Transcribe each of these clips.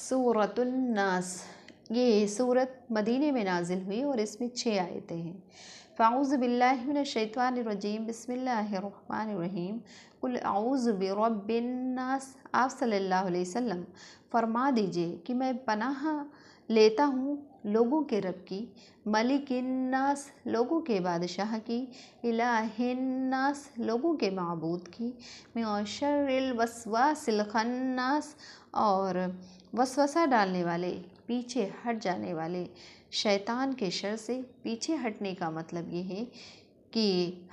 سورۃ الناس، یہ صورت مدینے میں نازل ہوئی اور اس میں 6 آیتیں ہیں۔ فاعوذ باللہ من الشیطان الرجیم، بسم اللہ الرحمن الرحیم۔ قل اعوذ برب الناس، آپ صلی اللہ علیہ وسلم فرما دیجئے کہ میں پناہ لیتا ہوں لوگوں کے رب کی، ملک الناس لوگوں کے بادشاہ کی، الہ الناس لوگوں کے معبود کی، من شر الوسواس الخناس اور وسوسہ ڈالنے والے، پیچھے ہٹ جانے والے شیطان کے شر سے۔ پیچھے ہٹنے کا مطلب یہ ہے کہ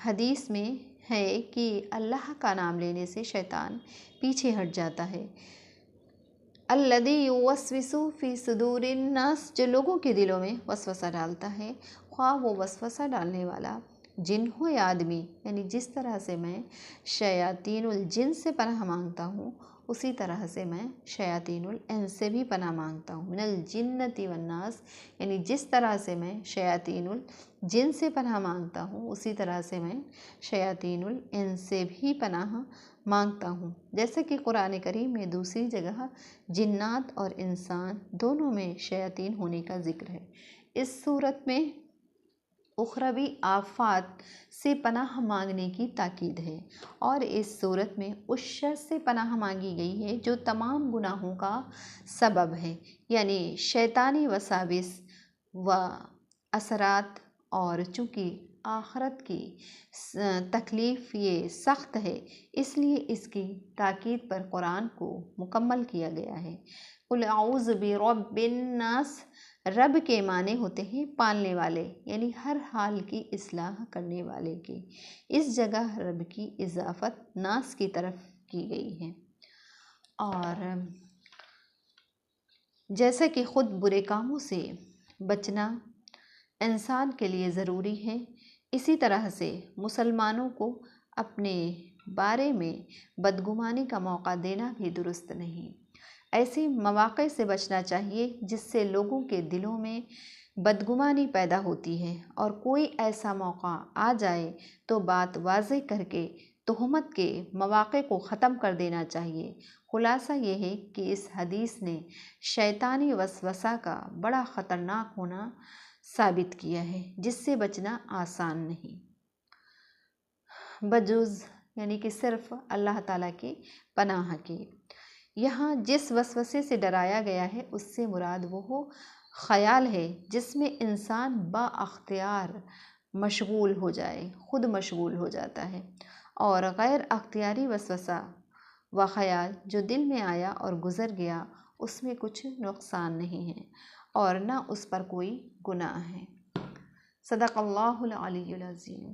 حدیث میں ہے کہ اللہ کا نام لینے سے شیطان پیچھے ہٹ جاتا ہے۔ الذی یوسوس فی صدور الناس، جو لوگوں کے دلوں میں وسوسہ ڈالتا ہے، خواہ وہ وسوسہ ڈالنے والا جن ہو یا آدمی، یعنی جس طرح سے میں شیاطین الجن سے پناہ مانگتا ہوں، اسی طرح سے میں شیاطین الانس سے بھی پناہ مانگتا ہوں۔ من الجنۃ والناس، یعنی جس طرح سے میں شیاطین الجن سے پناہ مانگتا ہوں، اسی طرح سے میں شیاطین الانس سے بھی پناہ مانگتا ہوں۔ جیسے کہ قرآن کریم میں دوسری جگہ جنات اور انسان دونوں میں شیاطین ہونے کا ذکر ہے۔ اس صورت میں اخروی آفات سے پناہ مانگنے کی تاکید ہے، اور اس صورت میں اس شر سے پناہ مانگی گئی ہے جو تمام گناہوں کا سبب ہے، یعنی شیطانی وساوس و اثرات۔ اور چونکہ آخرت کی تکلیف یہ سخت ہے، اس لیے اس کی تاکید پر قرآن کو مکمل کیا گیا ہے۔ قل اعوذ برب الناس، رب کے معنی ہوتے ہیں پالنے والے، یعنی ہر حال کی اصلاح کرنے والے کی۔ اس جگہ رب کی اضافت ناس کی طرف کی گئی ہے۔ اور جیسا کہ خود برے کاموں سے بچنا انسان کے لیے ضروری ہے، اسی طرح سے مسلمانوں کو اپنے بارے میں بدگمانی کا موقع دینا بھی درست نہیں۔ ایسے مواقع سے بچنا چاہیے جس سے لوگوں کے دلوں میں بدگمانی پیدا ہوتی ہے، اور کوئی ایسا موقع آ جائے تو بات واضح کر کے تہمت کے مواقع کو ختم کر دینا چاہیے۔ خلاصہ یہ ہے کہ اس حدیث نے شیطانی وسوسہ کا بڑا خطرناک ہونا ثابت کیا ہے، جس سے بچنا آسان نہیں، بجز یعنی کہ صرف اللہ تعالیٰ کی پناہ کی۔ یہاں جس وسوسے سے ڈرایا گیا ہے اس سے مراد وہ خیال ہے جس میں انسان با اختیار مشغول ہو جائے، خود مشغول ہو جاتا ہے، اور غیر اختیاری وسوسہ و خیال جو دل میں آیا اور گزر گیا، اس میں کچھ نقصان نہیں ہے اور نہ اس پر کوئی گناہ ہے۔ صدق اللہ العلی العظیم۔